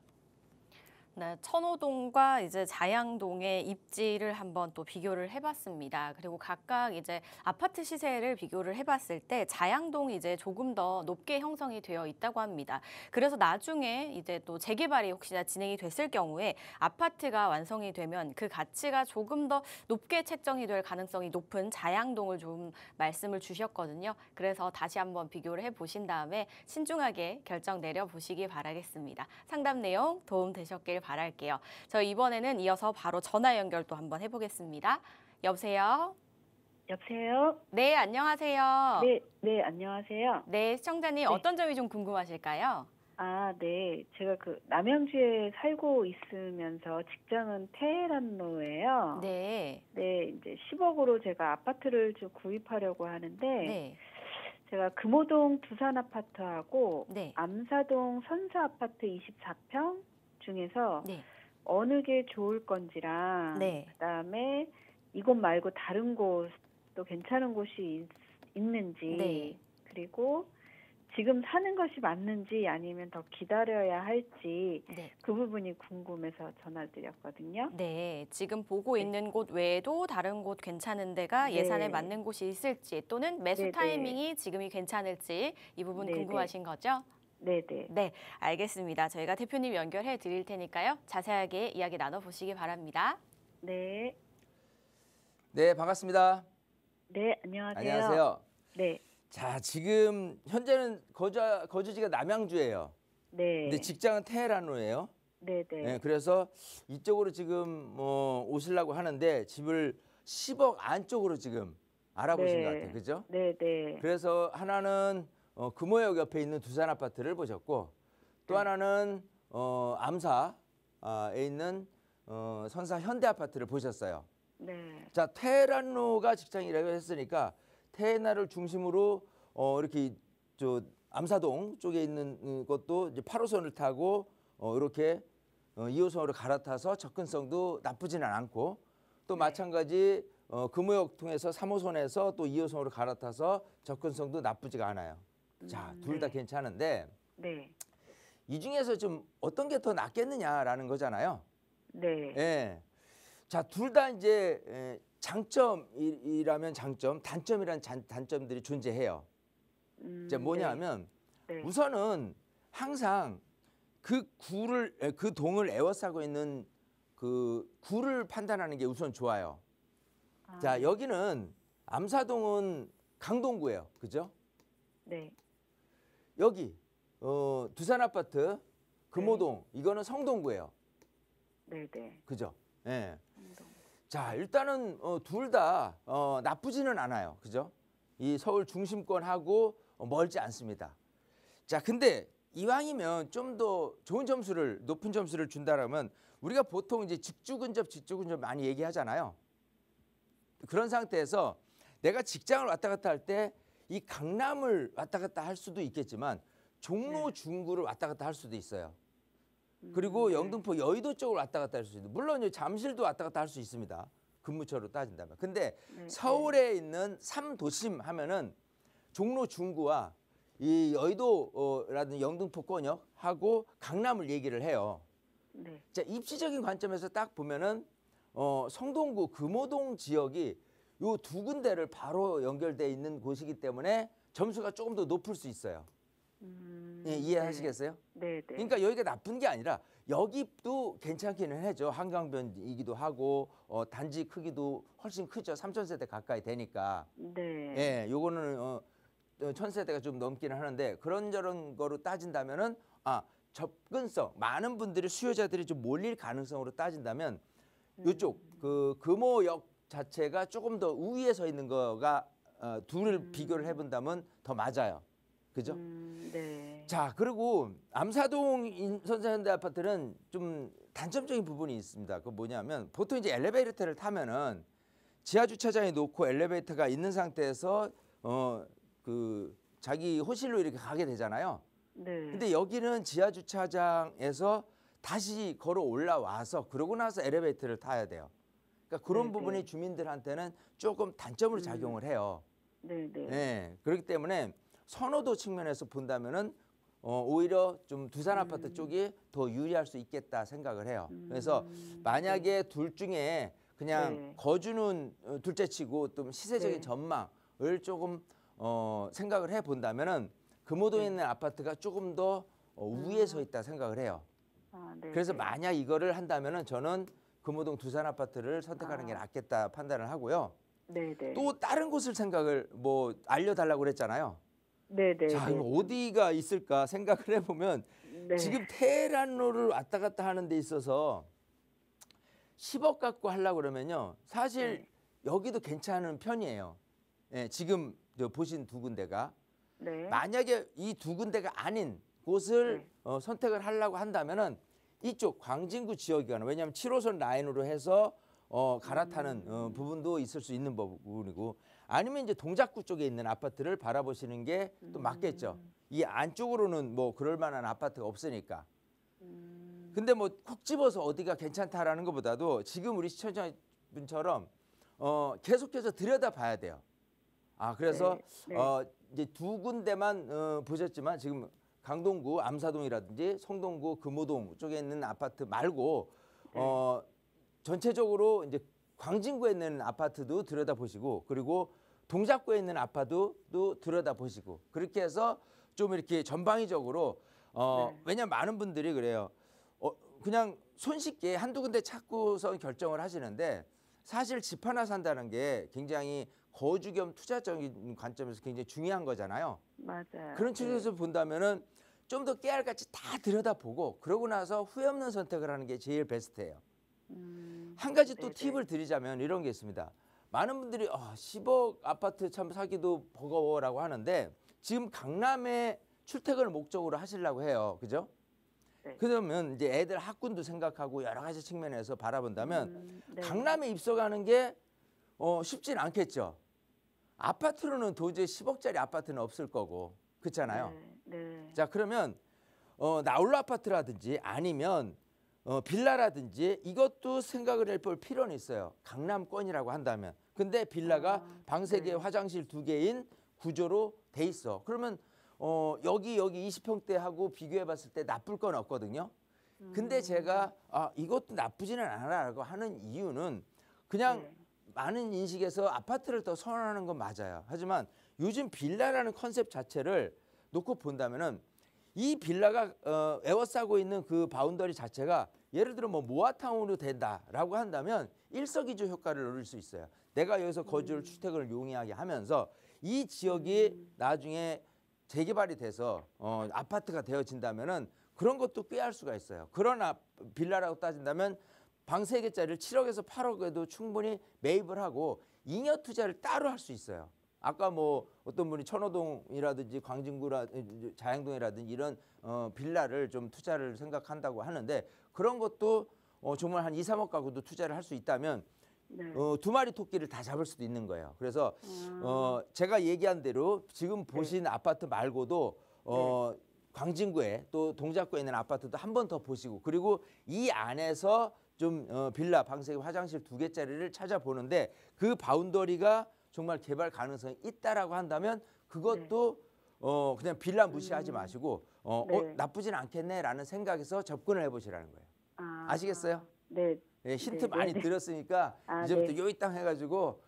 네, 천호동과 이제 자양동의 입지를 한번 또 비교를 해봤습니다. 그리고 각각 이제 아파트 시세를 비교를 해봤을 때 자양동이 이제 조금 더 높게 형성이 되어 있다고 합니다. 그래서 나중에 이제 또 재개발이 혹시나 진행이 됐을 경우에 아파트가 완성이 되면 그 가치가 조금 더 높게 책정이 될 가능성이 높은 자양동을 좀 말씀을 주셨거든요. 그래서 다시 한번 비교를 해보신 다음에 신중하게 결정 내려보시기 바라겠습니다. 상담 내용 도움 되셨길 바랄게요. 저희 이번에는 이어서 바로 전화 연결 또 한번 해보겠습니다. 여보세요? 여보세요? 네, 안녕하세요. 네, 안녕하세요. 네, 시청자님 네. 어떤 점이 좀 궁금하실까요? 네. 제가 남양주에 살고 있으면서 직장은 테헤란로예요. 네. 네, 이제 10억으로 제가 아파트를 좀 구입하려고 하는데, 네. 제가 금호동 두산 아파트하고 네. 암사동 선사 아파트 24평 중에서 네. 어느 게 좋을 건지랑, 네. 그다음에 이곳 말고 다른 곳도 괜찮은 곳이 있는지, 네. 그리고 지금 사는 것이 맞는지 아니면 더 기다려야 할지 네. 그 부분이 궁금해서 전화를 드렸거든요. 네, 지금 보고 네. 있는 곳 외에도 다른 곳 괜찮은 데가 네. 예산에 맞는 곳이 있을지 또는 매수 네, 네. 타이밍이 지금이 괜찮을지 이 부분 네, 궁금하신 거죠? 네네. 네, 알겠습니다. 저희가 대표님 연결해 드릴 테니까요. 자세하게 이야기 나눠보시기 바랍니다. 네. 네, 반갑습니다. 네, 안녕하세요. 안녕하세요. 네. 자, 지금 현재는 거주지가 남양주예요. 네. 근데 직장은 테헤란로예요. 네네. 네, 그래서 이쪽으로 지금 오시려고 하는데 집을 10억 안쪽으로 지금 알아보신 것 같아요. 그죠? 네네. 그래서 하나는 금호역 옆에 있는 두산 아파트를 보셨고 또 네. 하나는 암사에 있는 선사 현대 아파트를 보셨어요. 네. 자, 테헤란로가 직장이라고 했으니까 테헤란을 중심으로 이렇게 암사동 쪽에 있는 것도 이제 8호선을 타고 이렇게 2호선으로 갈아타서 접근성도 나쁘지는 않고 또 네. 마찬가지 금호역 통해서 3호선에서 또 2호선으로 갈아타서 접근성도 나쁘지가 않아요. 자, 둘 다 네. 괜찮은데 네. 이 중에서 좀 어떤 게 더 낫겠느냐라는 거잖아요. 네. 예. 자, 둘 다 이제 장점이라면 장점, 단점이란 단점들이 존재해요. 이제 뭐냐면 네. 우선은 항상 그 동을 에워싸고 있는 그 구를 판단하는 게 우선 좋아요. 자, 여기는 암사동은 강동구예요. 그죠? 네. 여기 두산 아파트 금호동 이거는 성동구예요. 네네. 그죠? 예. 자, 일단은 둘 다 나쁘지는 않아요. 그죠? 이 서울 중심권하고 멀지 않습니다. 자, 근데 이왕이면 좀 더 좋은 점수를, 높은 점수를 준다라면 우리가 보통 이제 직주 근접 많이 얘기하잖아요. 그런 상태에서 내가 직장을 왔다 갔다 할 때 이 강남을 왔다 갔다 할 수도 있겠지만 종로, 중구를 왔다 갔다 할 수도 있어요. 그리고 영등포, 여의도 쪽을 왔다 갔다 할 수 있는, 물론 잠실도 왔다 갔다 할 수 있습니다. 근무처로 따진다면. 근데 서울에 있는 3도심 하면은 종로, 중구와 이 여의도라든지 영등포권역하고 강남을 얘기를 해요. 네. 자, 입시적인 관점에서 딱 보면은 성동구, 금호동 지역이 요 두 군데를 바로 연결돼 있는 곳이기 때문에 점수가 조금 더 높을 수 있어요. 예, 이해하시겠어요? 네, 네. 그러니까 여기가 나쁜 게 아니라 여기도 괜찮기는 해죠. 한강변이기도 하고 단지 크기도 훨씬 크죠. 3,000세대 가까이 되니까. 네. 예, 요거는 1,000세대가 좀 넘기는 하는데 그런저런 거로 따진다면은 접근성, 많은 분들이 수요자들이 좀 몰릴 가능성으로 따진다면 요쪽 그 금호역 자체가 조금 더 우위에 서 있는 거가 둘을 비교를 해본다면 더 맞아요. 그죠? 네. 자, 그리고 암사동 선사현대 아파트는 좀 단점적인 부분이 있습니다. 그 뭐냐면 보통 이제 엘리베이터를 타면은 지하 주차장에 놓고 엘리베이터가 있는 상태에서 그 자기 호실로 이렇게 가게 되잖아요. 네. 근데 여기는 지하 주차장에서 다시 걸어 올라와서 그러고 나서 엘리베이터를 타야 돼요. 그러니까 그런 부분이 주민들한테는 조금 단점으로 작용을 해요. 네, 네. 네, 그렇기 때문에 선호도 측면에서 본다면은 오히려 좀 두산 아파트 쪽이 더 유리할 수 있겠다 생각을 해요. 그래서 만약에 둘 중에 그냥 거주는 둘째치고 또 시세적인 전망을 조금 생각을 해 본다면은 금호동에 있는 아파트가 조금 더 우위에 서 있다 생각을 해요. 네, 그래서 만약 이거를 한다면은 저는 금호동 두산 아파트를 선택하는 게 낫겠다 판단을 하고요. 네, 네. 또 다른 곳을 생각을 알려달라고 그랬잖아요. 네, 네. 자, 그럼 어디가 있을까 생각을 해보면 지금 테헤란로를 왔다 갔다 하는 데 있어서 10억 갖고 하려고 그러면요. 사실 여기도 괜찮은 편이에요. 예, 지금 보신 두 군데가. 만약에 이 두 군데가 아닌 곳을 선택을 하려고 한다면은 이쪽 광진구 지역이거나, 왜냐하면 7호선 라인으로 해서 갈아타는 부분도 있을 수 있는 부분이고, 아니면 이제 동작구 쪽에 있는 아파트를 바라보시는 게 또 맞겠죠. 이 안쪽으로는 그럴 만한 아파트가 없으니까. 근데 콕 집어서 어디가 괜찮다라는 것보다도 지금 우리 시청자분처럼 계속해서 들여다봐야 돼요. 그래서 이제 두 군데만 보셨지만 지금 강동구 암사동이라든지 성동구 금호동 쪽에 있는 아파트 말고 전체적으로 이제 광진구에 있는 아파트도 들여다보시고, 그리고 동작구에 있는 아파트도 들여다보시고, 그렇게 해서 좀 이렇게 전방위적으로 왜냐면 많은 분들이 그래요. 그냥 손쉽게 한두 군데 찾고서 결정을 하시는데, 사실 집 하나 산다는 게 굉장히 거주 겸 투자적인 관점에서 굉장히 중요한 거잖아요. 맞아요. 그런 측면에서 본다면은 좀 더 깨알같이 다 들여다보고 그러고 나서 후회 없는 선택을 하는 게 제일 베스트예요. 한 가지 또 팁을 드리자면 이런 게 있습니다. 많은 분들이 10억 아파트 참 사기도 버거워라고 하는데, 지금 강남에 출퇴근을 목적으로 하시려고 해요. 그죠? 그러면 이제 애들 학군도 생각하고 여러 가지 측면에서 바라본다면 강남에 입성하는 게 쉽진 않겠죠. 아파트로는 도저히 10억짜리 아파트는 없을 거고, 그렇잖아요. 자, 그러면 나홀로 아파트라든지 아니면 빌라라든지 이것도 생각을 해볼 필요는 있어요. 강남권이라고 한다면. 근데 빌라가 방 3개, 화장실 2개인 구조로 돼 있어. 그러면 여기 20평대하고 비교해 봤을 때 나쁠 건 없거든요. 근데 제가 이것도 나쁘지는 않아라고 하는 이유는 그냥 많은 인식에서 아파트를 더 선호하는 건 맞아요. 하지만 요즘 빌라라는 컨셉 자체를 놓고 본다면은 이 빌라가 에워싸고 있는 그 바운더리 자체가 예를 들어 모아타운으로 된다라고 한다면 일석이조 효과를 누릴 수 있어요. 내가 여기서 거주를 출퇴근을 용이하게 하면서 이 지역이 나중에 재개발이 돼서 아파트가 되어진다면은 그런 것도 꾀할 수가 있어요. 그러나 빌라라고 따진다면 방 3개짜리를 7억에서 8억에도 충분히 매입을 하고 잉여 투자를 따로 할 수 있어요. 아까 뭐 어떤 분이 천호동이라든지 광진구라든지 자양동이라든지 이런 빌라를 좀 투자를 생각한다고 하는데 그런 것도 정말 한 2, 3억 가구도 투자를 할 수 있다면 네. 2마리 토끼를 다 잡을 수도 있는 거예요. 그래서 제가 얘기한 대로 지금 보신 아파트 말고도 광진구에 또 동작구에 있는 아파트도 한 번 더 보시고 그리고 이 안에서 좀 빌라, 방세, 화장실 2개짜리를 찾아보는데 그 바운더리가 정말 개발 가능성이 있다라고 한다면 그것도 그냥 빌라 무시하지 마시고 네. 나쁘진 않겠네라는 생각에서 접근을 해보시라는 거예요. 아시겠어요? 네. 예, 힌트 네, 많이 네. 드렸으니까 이제부터 요이 땅 해가지고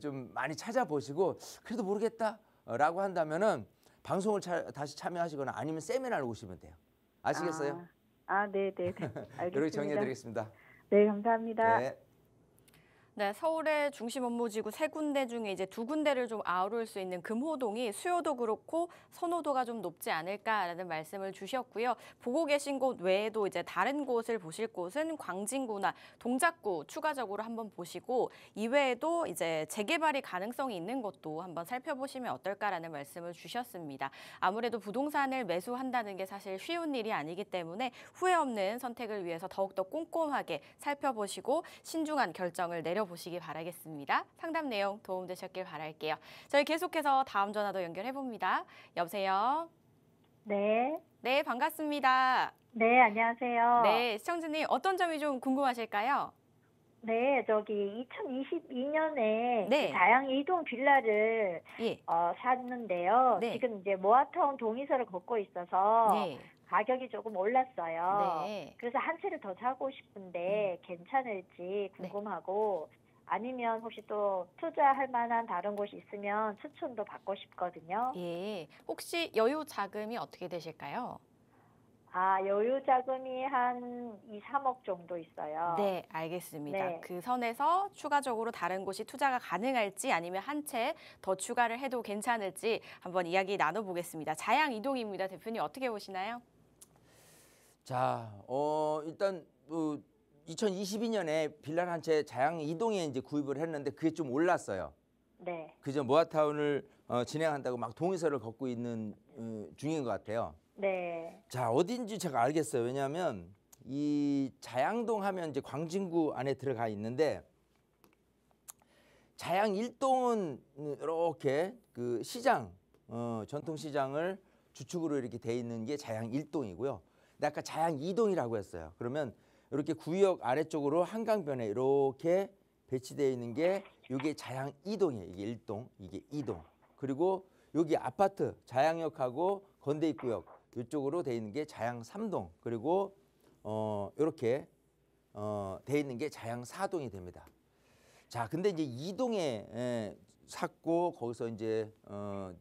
좀 많이 찾아보시고 그래도 모르겠다라고 한다면은 방송을 다시 참여하시거나 아니면 세미나를 오시면 돼요. 아시겠어요? 네. 알겠습니다. 이렇게 정리해드리겠습니다. 네, 감사합니다. 네. 네, 서울의 중심 업무지구 3군데 중에 이제 2군데를 좀 아우를 수 있는 금호동이 수요도 그렇고 선호도가 좀 높지 않을까라는 말씀을 주셨고요. 보고 계신 곳 외에도 이제 다른 곳을 보실 곳은 광진구나 동작구 추가적으로 한번 보시고 이외에도 이제 재개발이 가능성이 있는 곳도 한번 살펴보시면 어떨까라는 말씀을 주셨습니다. 아무래도 부동산을 매수한다는 게 사실 쉬운 일이 아니기 때문에 후회 없는 선택을 위해서 더욱더 꼼꼼하게 살펴보시고 신중한 결정을 내려보시기 바라겠습니다. 상담 내용 도움되셨길 바랄게요. 저희 계속해서 다음 전화도 연결해봅니다. 여보세요? 네. 네, 반갑습니다. 네, 안녕하세요. 네, 시청자님 어떤 점이 좀 궁금하실까요? 네, 저기 2022년에 네. 다양 이동 빌라를 예. 샀는데요. 네. 지금 이제 모아타운 동의서를 걷고 있어서 네. 가격이 조금 올랐어요. 네. 그래서 한 채를 더 사고 싶은데 괜찮을지 궁금하고 아니면 혹시 또 투자할 만한 다른 곳이 있으면 추천도 받고 싶거든요. 예. 혹시 여유 자금이 어떻게 되실까요? 여유 자금이 한 2, 3억 정도 있어요. 네, 알겠습니다. 네. 그 선에서 추가적으로 다른 곳이 투자가 가능할지 아니면 한 채 더 추가를 해도 괜찮을지 한번 이야기 나눠보겠습니다. 자양 이동입니다. 대표님 어떻게 보시나요? 자, 일단 2022년에 빌라 한 채 자양 이동에 이제 구입을 했는데 그게 좀 올랐어요. 네. 그저 모아타운을 진행한다고 막 동의서를 걷고 있는 중인 것 같아요. 네. 자, 어딘지 제가 알겠어요. 왜냐하면 이 자양동 하면 이제 광진구 안에 들어가 있는데 자양 1동은 이렇게 그 시장, 전통시장을 주축으로 이렇게 돼 있는 게 자양 1동이고요. 근데 아까 자양 2동이라고 했어요. 그러면 이렇게 구역 아래쪽으로 한강변에 이렇게 배치되어 있는 게 이게 자양 2동이에요. 이게 1동, 이게 2동. 그리고 여기 아파트 자양역하고 건대입구역 이쪽으로 돼 있는 게 자양 3동. 그리고 이렇게 돼 있는 게 자양 4동이 됩니다. 자, 근데 이제 2동에 샀고 거기서 이제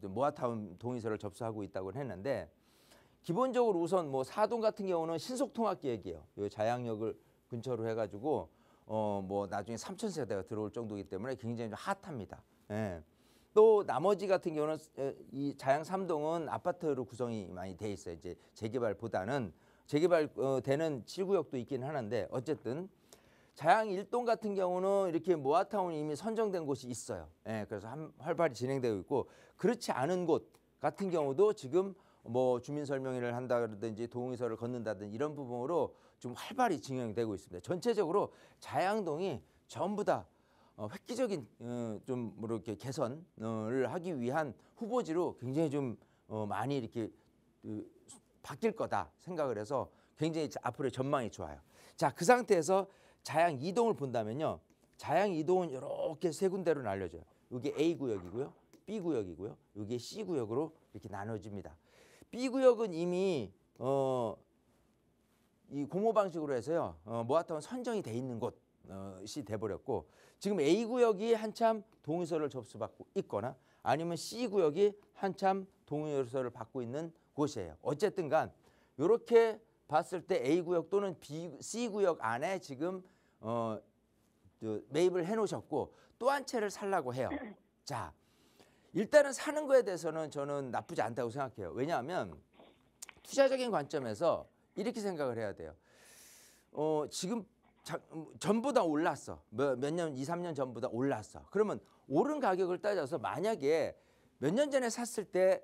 모아타운 동의서를 접수하고 있다고 했는데 기본적으로 우선 뭐 4동 같은 경우는 신속통합계획이에요. 이 자양역을 근처로 해가지고 뭐 나중에 3,000세대가 들어올 정도이기 때문에 굉장히 좀 핫합니다. 예. 또 나머지 같은 경우는 이 자양 3동은 아파트로 구성이 많이 돼 있어요. 이제 재개발보다는 재개발되는 7구역도 있긴 하는데 어쨌든 자양 1동 같은 경우는 이렇게 모아타운이 이미 선정된 곳이 있어요. 예, 그래서 활발히 진행되고 있고 그렇지 않은 곳 같은 경우도 지금 뭐 주민설명회를 한다든지 동의서를 걷는다든지 이런 부분으로 좀 활발히 진행되고 있습니다. 전체적으로 자양동이 전부 다 획기적인 좀 이렇게 개선을 하기 위한 후보지로 굉장히 좀 많이 이렇게 바뀔 거다 생각을 해서 굉장히 앞으로의 전망이 좋아요. 자, 그 상태에서 자양 2동을 본다면요. 자양 2동은 이렇게 세 군데로 나뉘어져요. 이게 A구역이고요. B구역이고요. 이게 C구역으로 이렇게 나눠집니다. B구역은 이미 이 공모 방식으로 해서요. 모아타운 선정이 돼 있는 곳이 돼버렸고 지금 A구역이 한참 동의서를 접수받고 있거나 아니면 C구역이 한참 동의서를 받고 있는 곳이에요. 어쨌든 간 이렇게 봤을 때 A구역 또는 C구역 안에 지금 매입을 해놓으셨고 또 한 채를 살라고 해요. 자, 일단은 사는 거에 대해서는 저는 나쁘지 않다고 생각해요. 왜냐하면 투자적인 관점에서 이렇게 생각을 해야 돼요. 지금 전보다 올랐어. 몇 년, 2, 3년 전보다 올랐어. 그러면 오른 가격을 따져서 만약에 몇 년 전에 샀을 때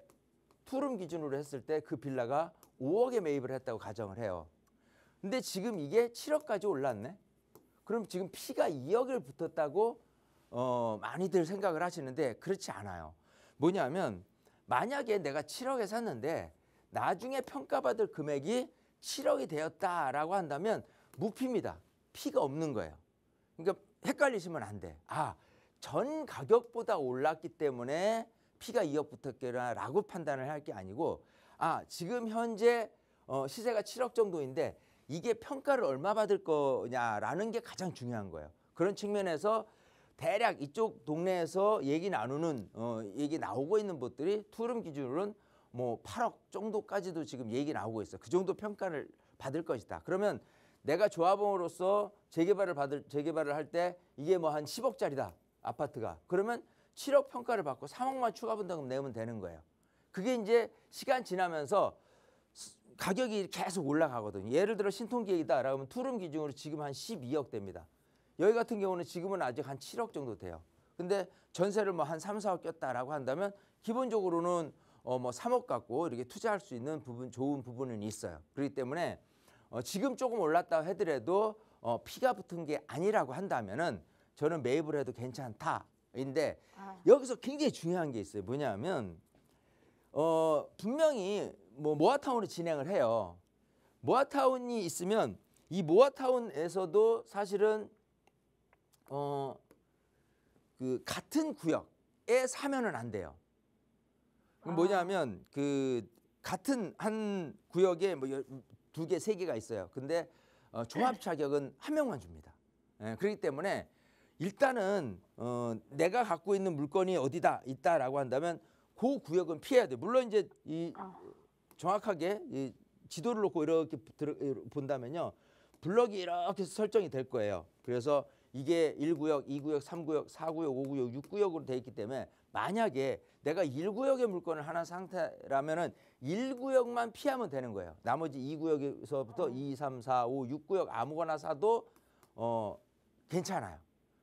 투룸 기준으로 했을 때 그 빌라가 5억에 매입을 했다고 가정을 해요. 근데 지금 이게 7억까지 올랐네. 그럼 지금 피가 2억을 붙었다고 많이들 생각을 하시는데 그렇지 않아요. 뭐냐면 만약에 내가 7억에 샀는데 나중에 평가받을 금액이 7억이 되었다라고 한다면 무피입니다. 피가 없는 거예요. 그러니까 헷갈리시면 안 돼. 아, 전 가격보다 올랐기 때문에 피가 2억 붙었겠라고 판단을 할 게 아니고 아, 지금 현재 시세가 7억 정도인데 이게 평가를 얼마 받을 거냐라는 게 가장 중요한 거예요. 그런 측면에서 대략 이쪽 동네에서 얘기 나누는 얘기 나오고 있는 것들이 투룸 기준으로는 뭐 8억 정도까지도 지금 얘기 나오고 있어. 그 정도 평가를 받을 것이다. 그러면 내가 조합원으로서 재개발을 할 때 이게 뭐 한 10억짜리다 아파트가. 그러면 7억 평가를 받고 3억만 추가 분담금 내면 되는 거예요. 그게 이제 시간 지나면서 가격이 계속 올라가거든요. 예를 들어 신통기획이다 라면 투룸 기준으로 지금 한 12억 됩니다. 여기 같은 경우는 지금은 아직 한 7억 정도 돼요. 근데 전세를 뭐 한 3, 4억 꼈다라고 한다면 기본적으로는 뭐 3억 갖고 이렇게 투자할 수 있는 부분, 좋은 부분은 있어요. 그렇기 때문에 지금 조금 올랐다 하더라도 피가 붙은 게 아니라고 한다면은 저는 매입을 해도 괜찮다인데 여기서 굉장히 중요한 게 있어요. 뭐냐면 분명히 뭐 모아타운을 진행을 해요. 모아타운이 있으면 이 모아타운에서도 사실은 그 같은 구역에 사면은 안 돼요. 뭐냐면 그 같은 한 구역에 뭐 2개, 3개가 있어요. 근데 종합 자격은 1명만 줍니다. 예, 그렇기 때문에 일단은 내가 갖고 있는 물건이 어디다 있다라고 한다면 그 구역은 피해야 돼. 물론 이제 이 정확하게 이 지도를 놓고 이렇게 본다면요. 블럭이 이렇게 설정이 될 거예요. 그래서 이게 1구역, 2구역, 3구역, 4구역, 5구역, 6구역으로 돼 있기 때문에 만약에 내가 1구역의 물건을 하는 상태라면은 1구역만 피하면 되는 거예요. 나머지 2구역에서부터 2, 3, 4, 5, 6구역 아무거나 사도 괜찮아요.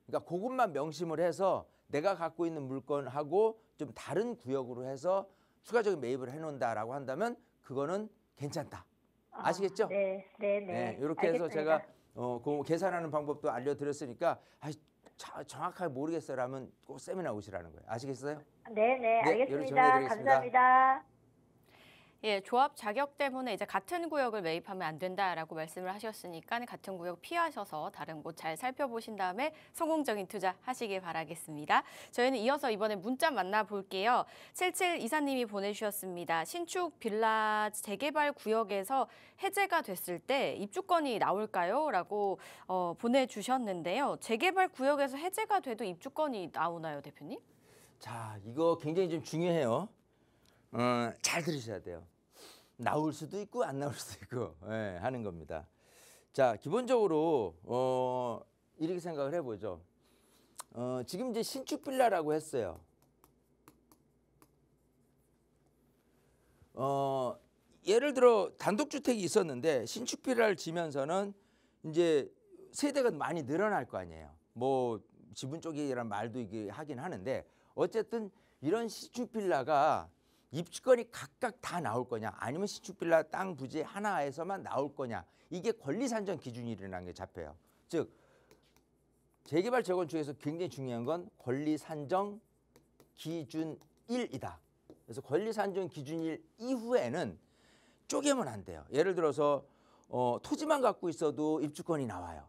그러니까 그것만 명심을 해서 내가 갖고 있는 물건하고 좀 다른 구역으로 해서 추가적인 매입을 해놓는다라고 한다면 그거는 괜찮다. 아시겠죠? 네. 네, 이렇게 해서 제가 그 계산하는 방법도 알려드렸으니까 정확하게 모르겠어요라면 꼭 세미나 오시라는 거예요. 아시겠어요? 네, 요리 알겠습니다. 정리해드리겠습니다. 감사합니다. 예, 조합 자격 때문에 이제 같은 구역을 매입하면 안 된다라고 말씀을 하셨으니까 같은 구역 피하셔서 다른 곳 잘 살펴보신 다음에 성공적인 투자 하시길 바라겠습니다. 저희는 이어서 이번에 문자 만나볼게요. 7724님이 보내주셨습니다. 신축 빌라 재개발 구역에서 해제가 됐을 때 입주권이 나올까요? 라고 보내주셨는데요. 재개발 구역에서 해제가 돼도 입주권이 나오나요, 대표님? 자, 이거 굉장히 좀 중요해요. 잘 들으셔야 돼요. 나올 수도 있고 안 나올 수도 있고 하는 겁니다. 자, 기본적으로 이렇게 생각을 해보죠. 지금 이제 신축 빌라라고 했어요. 예를 들어 단독주택이 있었는데 신축 빌라를 지면서는 이제 세대가 많이 늘어날 거 아니에요. 뭐 지분 쪽이란 말도 이게 하긴 하는데 어쨌든 이런 신축 빌라가 입주권이 각각 다 나올 거냐 아니면 신축빌라 땅 부지 하나에서만 나올 거냐 이게 권리산정 기준이라는 게 잡혀요. 즉 재개발 재건축에서 굉장히 중요한 건 권리산정 기준 1이다. 그래서 권리산정 기준 1 이후에는 쪼개면 안 돼요. 예를 들어서 토지만 갖고 있어도 입주권이 나와요.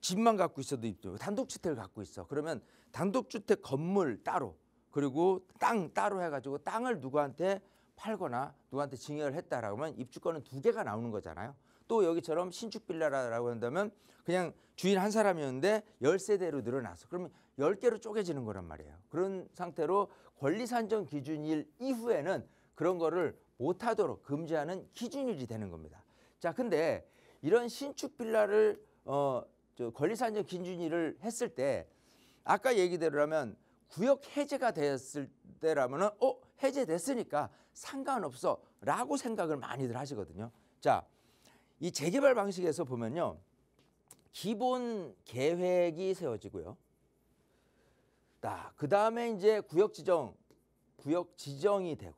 집만 갖고 있어도 입주. 단독주택을 갖고 있어. 그러면 단독주택 건물 따로 그리고 땅 따로 해가지고 땅을 누구한테 팔거나 누구한테 증여를 했다라고 하면 입주권은 2개가 나오는 거잖아요. 또 여기처럼 신축 빌라라고 한다면 그냥 주인 한 사람이었는데 10세대로 늘어났어. 그러면 10개로 쪼개지는 거란 말이에요. 그런 상태로 권리산정 기준일 이후에는 그런 거를 못하도록 금지하는 기준일이 되는 겁니다. 자, 근데 이런 신축 빌라를 권리산정 기준일을 했을 때 아까 얘기대로라면 구역 해제가 되었을 때라면은 해제됐으니까 상관없어 라고 생각을 많이들 하시거든요. 자, 이 재개발 방식에서 보면요. 기본 계획이 세워지고요. 그 다음에 이제 구역 지정이 되고,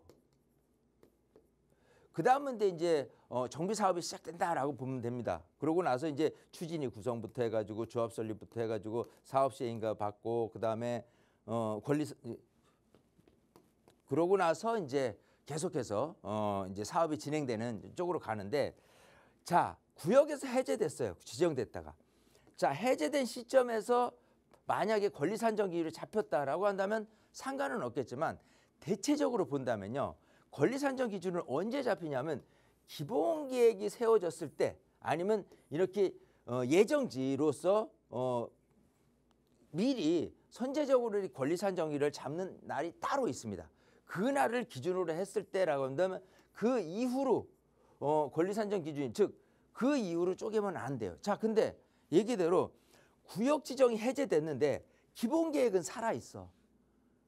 그 다음은 이제 정비 사업이 시작된다라고 보면 됩니다. 그러고 나서 이제 추진위 구성부터 해가지고 조합 설립부터 해가지고 사업 시행인가 받고, 그 다음에 그러고 나서 이제 계속해서 이제 사업이 진행되는 쪽으로 가는데, 자, 구역에서 해제됐어요. 지정됐다가. 자, 해제된 시점에서 만약에 권리 산정 기준이 잡혔다라고 한다면 상관은 없겠지만, 대체적으로 본다면요, 권리 산정 기준을 언제 잡히냐면 기본 계획이 세워졌을 때, 아니면 이렇게 예정지로서 미리 선제적으로 이 권리 산정기를 잡는 날이 따로 있습니다. 그 날을 기준으로 했을 때라고 한다면 그 이후로 권리 산정 기준이, 즉 그 이후로 쪼개면 안 돼요. 자, 근데 얘기대로 구역 지정이 해제됐는데 기본 계획은 살아 있어.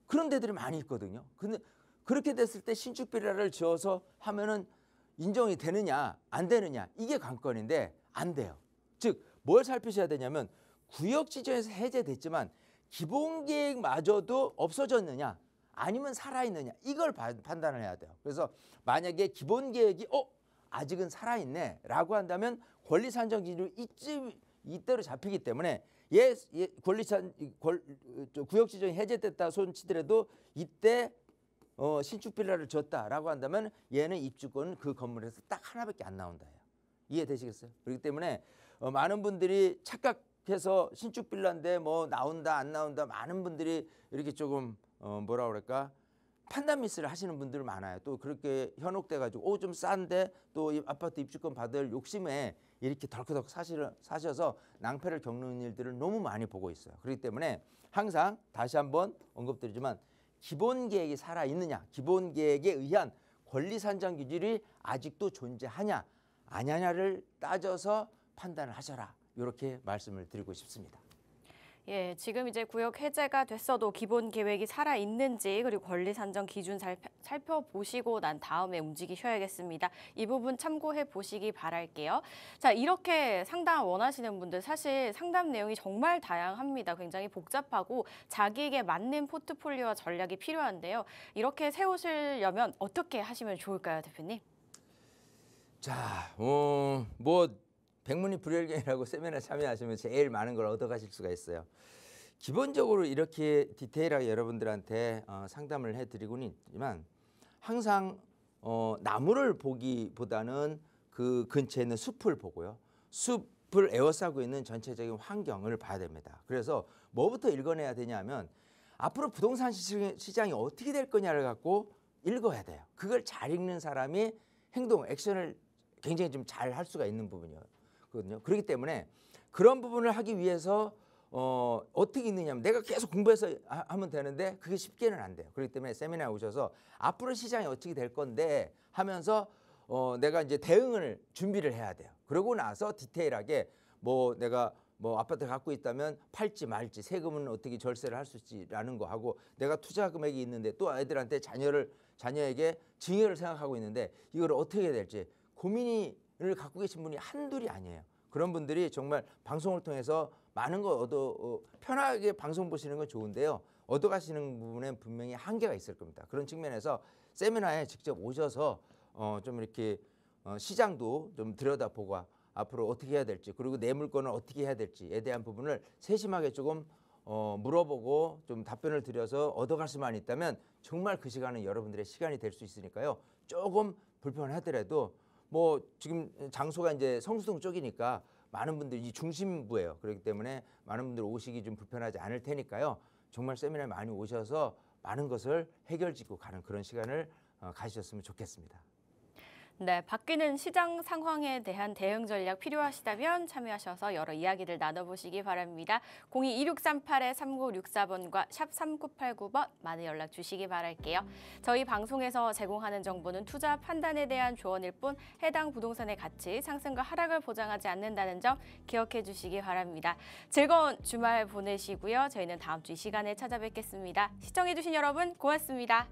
그런 데들이 많이 있거든요. 근데 그렇게 됐을 때 신축 빌라를 지어서 하면은 인정이 되느냐 안 되느냐, 이게 관건인데 안 돼요. 즉 뭘 살피셔야 되냐면, 구역 지정에서 해제됐지만 기본 계획마저도 없어졌느냐 아니면 살아있느냐, 이걸 판단을 해야 돼요. 그래서 만약에 기본 계획이 아직은 살아있네 라고 한다면 권리 산정 기준이 이때로 잡히기 때문에 구역 지정이 해제됐다 손치더라도 이때 신축 빌라를 줬다라고 한다면 얘는 입주권 그 건물에서 딱 하나밖에 안 나온다예요. 이해되시겠어요? 그렇기 때문에 많은 분들이 착각해서 신축 빌라인데 뭐 나온다 안 나온다, 많은 분들이 이렇게 조금 뭐라 그럴까, 판단 미스를 하시는 분들 많아요. 또 그렇게 현혹돼 가지고 좀 싼데 또 이 아파트 입주권 받을 욕심에 이렇게 덜커덕 사셔서 낭패를 겪는 일들을 너무 많이 보고 있어요. 그렇기 때문에 항상 다시 한번 언급드리지만, 기본 계획이 살아있느냐, 기본 계획에 의한 권리 산정 기준이 아직도 존재하냐 아냐냐를 따져서 판단을 하셔라, 이렇게 말씀을 드리고 싶습니다. 예, 지금 이제 구역 해제가 됐어도 기본 계획이 살아있는지, 그리고 권리 산정 기준 살펴보시고 난 다음에 움직이셔야겠습니다. 이 부분 참고해 보시기 바랄게요. 자, 이렇게 상담 원하시는 분들, 사실 상담 내용이 정말 다양합니다. 굉장히 복잡하고 자기에게 맞는 포트폴리오와 전략이 필요한데요. 이렇게 세우시려면 어떻게 하시면 좋을까요, 대표님? 자, 백문이 불여일견이라고 세미나 참여하시면 제일 많은 걸 얻어가실 수가 있어요. 기본적으로 이렇게 디테일하게 여러분들한테 상담을 해드리고는 있지만, 항상 나무를 보기보다는 그 근처에 있는 숲을 보고요, 숲을 에워싸고 있는 전체적인 환경을 봐야 됩니다. 그래서 뭐부터 읽어내야 되냐면, 앞으로 부동산 시장이 어떻게 될 거냐를 갖고 읽어야 돼요. 그걸 잘 읽는 사람이 액션을 굉장히 좀 잘 할 수가 있는 부분이에요. 그렇기 때문에 그런 부분을 하기 위해서 어떻게 있느냐면, 내가 계속 공부해서 하면 되는데 그게 쉽게는 안 돼요. 그렇기 때문에 세미나에 오셔서 앞으로 시장이 어떻게 될 건데 하면서 내가 이제 대응을 준비를 해야 돼요. 그러고 나서 디테일하게 내가 아파트 갖고 있다면 팔지 말지, 세금은 어떻게 절세를 할 수 있지라는 거 하고, 내가 투자 금액이 있는데 또 아이들한테 자녀에게 증여를 생각하고 있는데 이걸 어떻게 해야 될지 고민을 갖고 계신 분이 한둘이 아니에요. 그런 분들이 정말 방송을 통해서 많은 거 편하게 방송 보시는 건 좋은데요, 얻어가시는 부분에 분명히 한계가 있을 겁니다. 그런 측면에서 세미나에 직접 오셔서 좀 이렇게 시장도 좀 들여다보고 앞으로 어떻게 해야 될지, 그리고 내 물건을 어떻게 해야 될지에 대한 부분을 세심하게 조금 물어보고 좀 답변을 드려서 얻어갈 수만 있다면 정말 그 시간은 여러분들의 시간이 될 수 있으니까요. 조금 불편하더라도 지금 장소가 이제 성수동 쪽이니까 많은 분들이 중심부예요. 그렇기 때문에 많은 분들 오시기 좀 불편하지 않을 테니까요. 정말 세미나에 많이 오셔서 많은 것을 해결짓고 가는 그런 시간을 가지셨으면 좋겠습니다. 네, 바뀌는 시장 상황에 대한 대응 전략 필요하시다면 참여하셔서 여러 이야기를 나눠보시기 바랍니다. 022638-3964번과 샵 3989번 많은 연락 주시기 바랄게요. 저희 방송에서 제공하는 정보는 투자 판단에 대한 조언일 뿐 해당 부동산의 가치, 상승과 하락을 보장하지 않는다는 점 기억해 주시기 바랍니다. 즐거운 주말 보내시고요. 저희는 다음 주 이 시간에 찾아뵙겠습니다. 시청해 주신 여러분 고맙습니다.